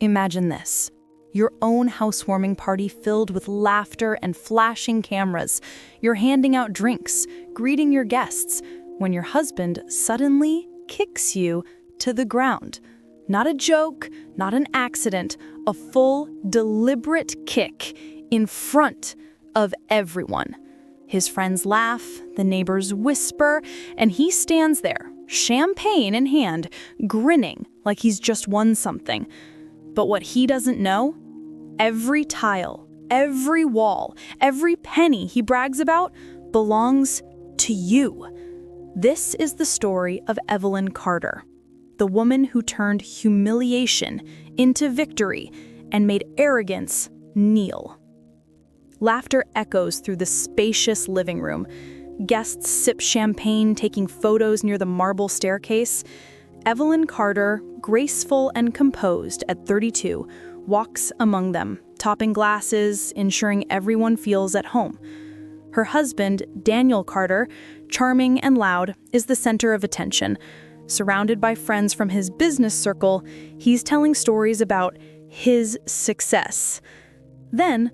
Imagine this. Your own housewarming party filled with laughter and flashing cameras. You're handing out drinks, greeting your guests, when your husband suddenly kicks you to the ground. Not a joke, not an accident, a full, deliberate kick in front of everyone. His friends laugh, the neighbors whisper, and he stands there, champagne in hand, grinning like he's just won something. But what he doesn't know, every tile, every wall, every penny he brags about belongs to you. This is the story of Evelyn Carter, the woman who turned humiliation into victory and made arrogance kneel. Laughter echoes through the spacious living room. Guests sip champagne, taking photos near the marble staircase. Evelyn Carter, graceful and composed at 32, walks among them, topping glasses, ensuring everyone feels at home. Her husband, Daniel Carter, charming and loud, is the center of attention. Surrounded by friends from his business circle, he's telling stories about his success. Then,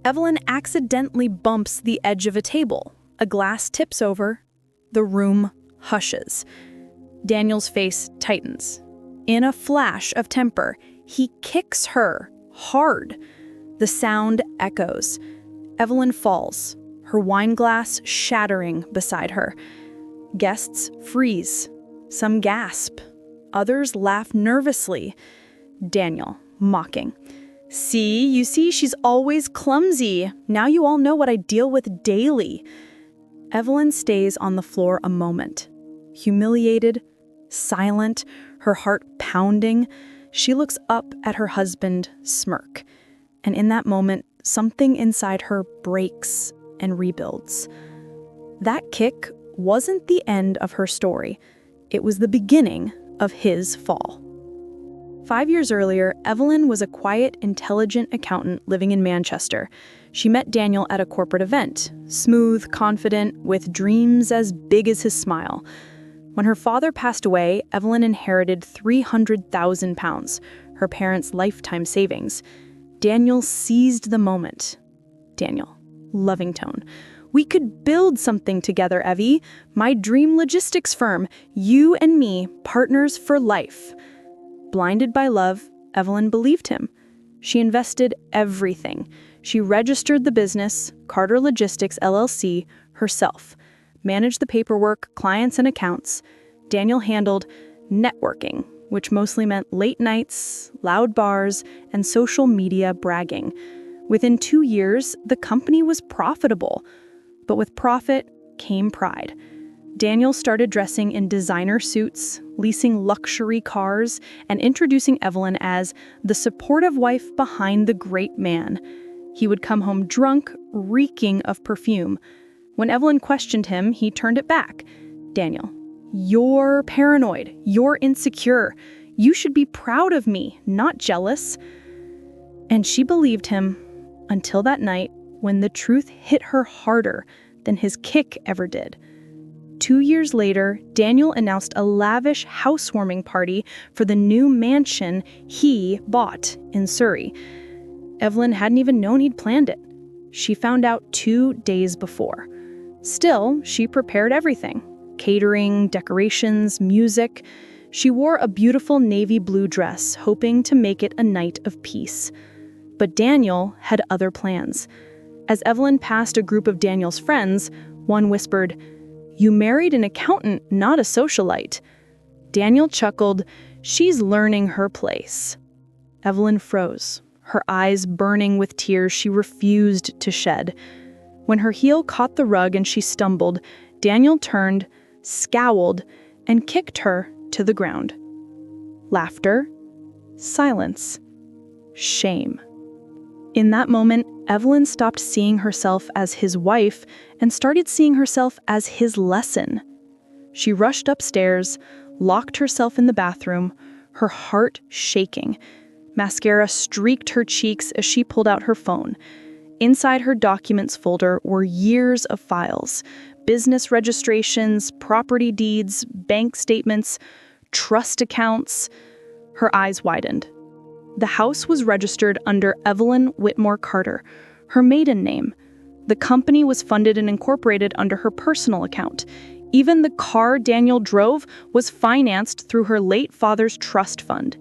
Evelyn accidentally bumps the edge of a table. A glass tips over. The room hushes. Daniel's face tightens. In a flash of temper, he kicks her hard. The sound echoes. Evelyn falls, her wine glass shattering beside her. Guests freeze. Some gasp. Others laugh nervously. Daniel, mocking. You see, she's always clumsy. Now you all know what I deal with daily. Evelyn stays on the floor a moment. Humiliated, silent, her heart pounding, she looks up at her husband, smirk. And in that moment, something inside her breaks and rebuilds. That kick wasn't the end of her story. It was the beginning of his fall. 5 years earlier, Evelyn was a quiet, intelligent accountant living in Manchester. She met Daniel at a corporate event, smooth, confident, with dreams as big as his smile. When her father passed away, Evelyn inherited £300,000, her parents' lifetime savings. Daniel seized the moment. Daniel, loving tone. We could build something together, Evie. My dream logistics firm. You and me, partners for life. Blinded by love, Evelyn believed him. She invested everything. She registered the business, Carter Logistics LLC, herself. Managed the paperwork, clients, and accounts. Daniel handled networking, which mostly meant late nights, loud bars, and social media bragging. Within 2 years, the company was profitable. But with profit came pride. Daniel started dressing in designer suits, leasing luxury cars, and introducing Evelyn as the supportive wife behind the great man. He would come home drunk, reeking of perfume. When Evelyn questioned him, he turned it back. Daniel, you're paranoid. You're insecure. You should be proud of me, not jealous. And she believed him until that night when the truth hit her harder than his kick ever did. 2 years later, Daniel announced a lavish housewarming party for the new mansion he bought in Surrey. Evelyn hadn't even known he'd planned it. She found out 2 days before. Still, she prepared everything. Catering, decorations, music. She wore a beautiful navy blue dress, hoping to make it a night of peace. But Daniel had other plans. As Evelyn passed a group of Daniel's friends, one whispered, "You married an accountant, not a socialite." Daniel chuckled, "She's learning her place." Evelyn froze, her eyes burning with tears she refused to shed. When her heel caught the rug and she stumbled, Daniel turned, scowled, and kicked her to the ground. Laughter, silence, shame. In that moment, Evelyn stopped seeing herself as his wife and started seeing herself as his lesson. She rushed upstairs, locked herself in the bathroom, her heart shaking. Mascara streaked her cheeks as she pulled out her phone. Inside her documents folder were years of files, business registrations, property deeds, bank statements, trust accounts. Her eyes widened. The house was registered under Evelyn Whitmore Carter, her maiden name. The company was funded and incorporated under her personal account. Even the car Daniel drove was financed through her late father's trust fund.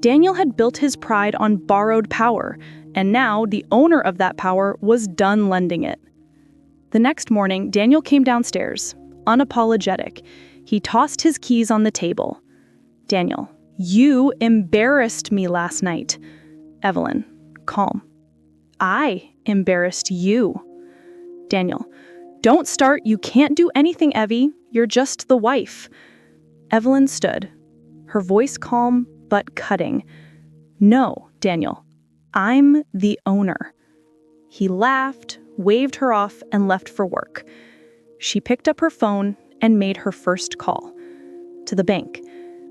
Daniel had built his pride on borrowed power, and now the owner of that power was done lending it. The next morning, Daniel came downstairs, unapologetic. He tossed his keys on the table. "Daniel, you embarrassed me last night." Evelyn, calm. "I embarrassed you." Daniel, "Don't start. You can't do anything, Evie. You're just the wife." Evelyn stood, her voice calm but cutting. "No, Daniel, I'm the owner." He laughed, waved her off, and left for work. She picked up her phone and made her first call. To the bank.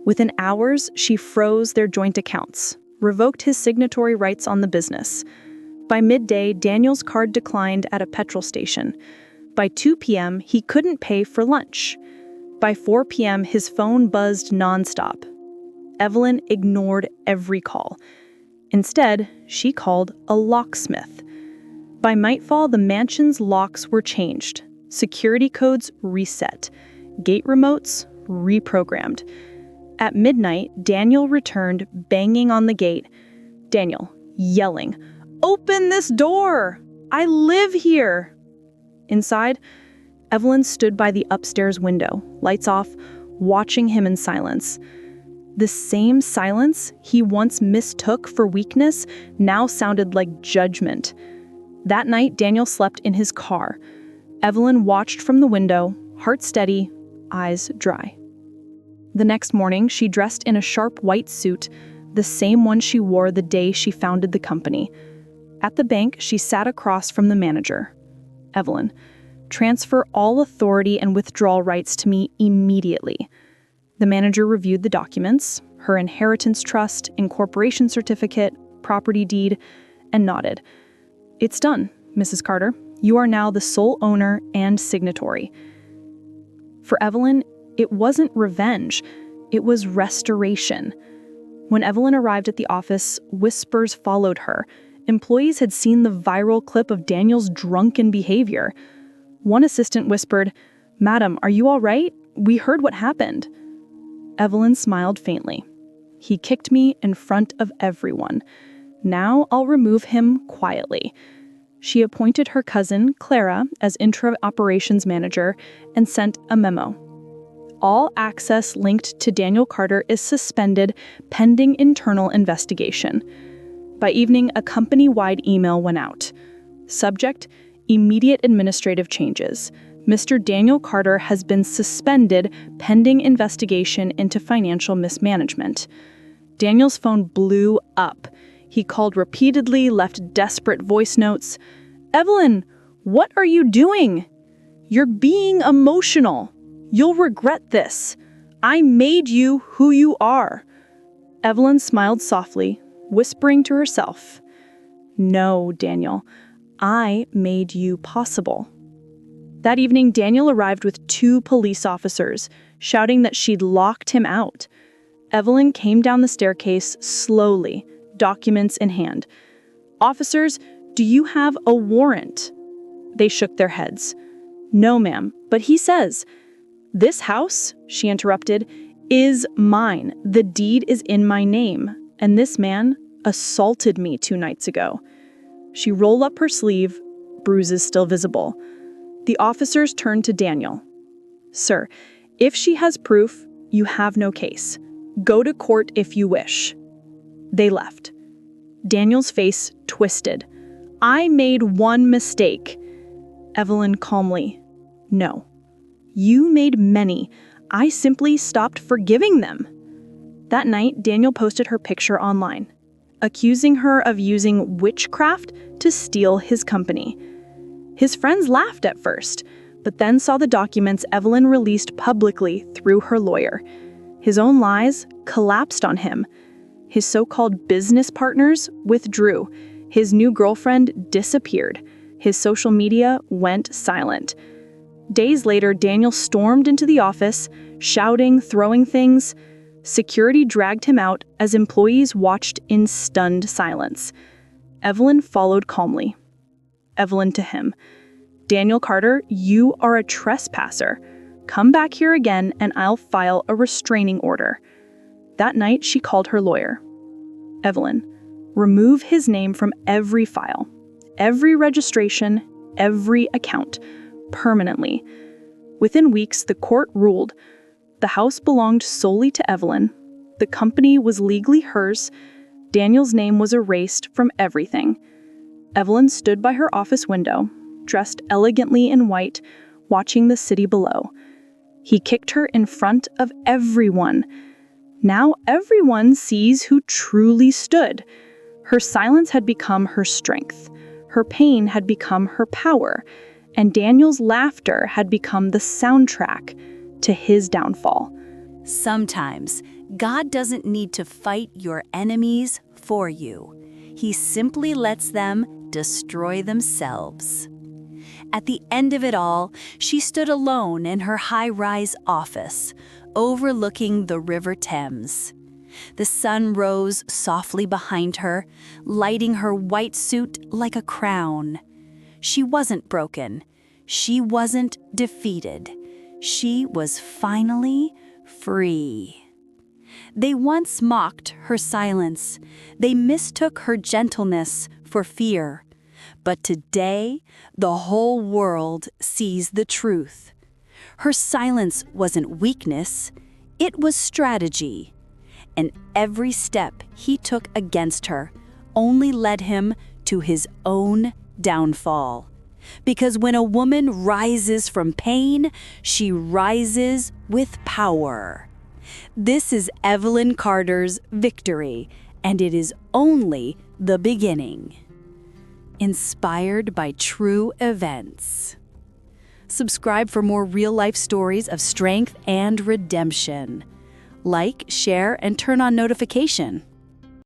Within hours, she froze their joint accounts, revoked his signatory rights on the business. By midday, Daniel's card declined at a petrol station. By 2 p.m., he couldn't pay for lunch. By 4 p.m., his phone buzzed nonstop. Evelyn ignored every call. Instead, she called a locksmith. By nightfall, the mansion's locks were changed, security codes reset, gate remotes reprogrammed. At midnight, Daniel returned, banging on the gate. Daniel, yelling, "Open this door! I live here!" Inside, Evelyn stood by the upstairs window, lights off, watching him in silence. The same silence he once mistook for weakness now sounded like judgment. That night, Daniel slept in his car. Evelyn watched from the window, heart steady, eyes dry. The next morning, she dressed in a sharp white suit, the same one she wore the day she founded the company. At the bank, she sat across from the manager. "Evelyn, transfer all authority and withdrawal rights to me immediately." The manager reviewed the documents, her inheritance trust, incorporation certificate, property deed, and nodded. "It's done, Mrs. Carter. You are now the sole owner and signatory." For Evelyn, it wasn't revenge, it was restoration. When Evelyn arrived at the office, whispers followed her. Employees had seen the viral clip of Daniel's drunken behavior. One assistant whispered, "Madam, are you all right? We heard what happened." Evelyn smiled faintly. "He kicked me in front of everyone. Now I'll remove him quietly." She appointed her cousin, Clara, as interim operations manager and sent a memo. "All access linked to Daniel Carter is suspended pending internal investigation." By evening, a company-wide email went out. Subject: Immediate administrative changes. Mr. Daniel Carter has been suspended pending investigation into financial mismanagement. Daniel's phone blew up. He called repeatedly, left desperate voice notes. "Evelyn, what are you doing? You're being emotional. You'll regret this. I made you who you are." Evelyn smiled softly, whispering to herself, "No, Daniel, I made you possible." That evening, Daniel arrived with 2 police officers, shouting that she'd locked him out. Evelyn came down the staircase slowly, documents in hand. "Officers, do you have a warrant?" They shook their heads. "No, ma'am, but he says—" "This house," she interrupted, "is mine. The deed is in my name, and this man assaulted me 2 nights ago." She rolled up her sleeve, bruises still visible. The officers turned to Daniel. "Sir, if she has proof, you have no case. Go to court if you wish." They left. Daniel's face twisted. "I made one mistake." Evelyn calmly, "No. You made many. I simply stopped forgiving them." That night, Daniel posted her picture online, accusing her of using witchcraft to steal his company. His friends laughed at first, but then saw the documents Evelyn released publicly through her lawyer. His own lies collapsed on him. His so-called business partners withdrew. His new girlfriend disappeared. His social media went silent. Days later, Daniel stormed into the office, shouting, throwing things. Security dragged him out as employees watched in stunned silence. Evelyn followed calmly. Evelyn to him. "Daniel Carter, you are a trespasser. Come back here again and I'll file a restraining order." That night, she called her lawyer. "Evelyn, remove his name from every file, every registration, every account, permanently." Within weeks, the court ruled the house belonged solely to Evelyn. The company was legally hers. Daniel's name was erased from everything. Evelyn stood by her office window, dressed elegantly in white, watching the city below. He kicked her in front of everyone. Now everyone sees who truly stood. Her silence had become her strength. Her pain had become her power. And Daniel's laughter had become the soundtrack to his downfall. Sometimes, God doesn't need to fight your enemies for you. He simply lets them destroy themselves. At the end of it all, she stood alone in her high-rise office, overlooking the River Thames. The sun rose softly behind her, lighting her white suit like a crown. She wasn't broken. She wasn't defeated. She was finally free. They once mocked her silence. They mistook her gentleness for fear. But today, the whole world sees the truth. Her silence wasn't weakness, it was strategy. And every step he took against her only led him to his own downfall. Because when a woman rises from pain, she rises with power. This is Evelyn Carter's victory, and it is only the beginning. Inspired by true events. Subscribe for more real-life stories of strength and redemption. Like, share, and turn on notification.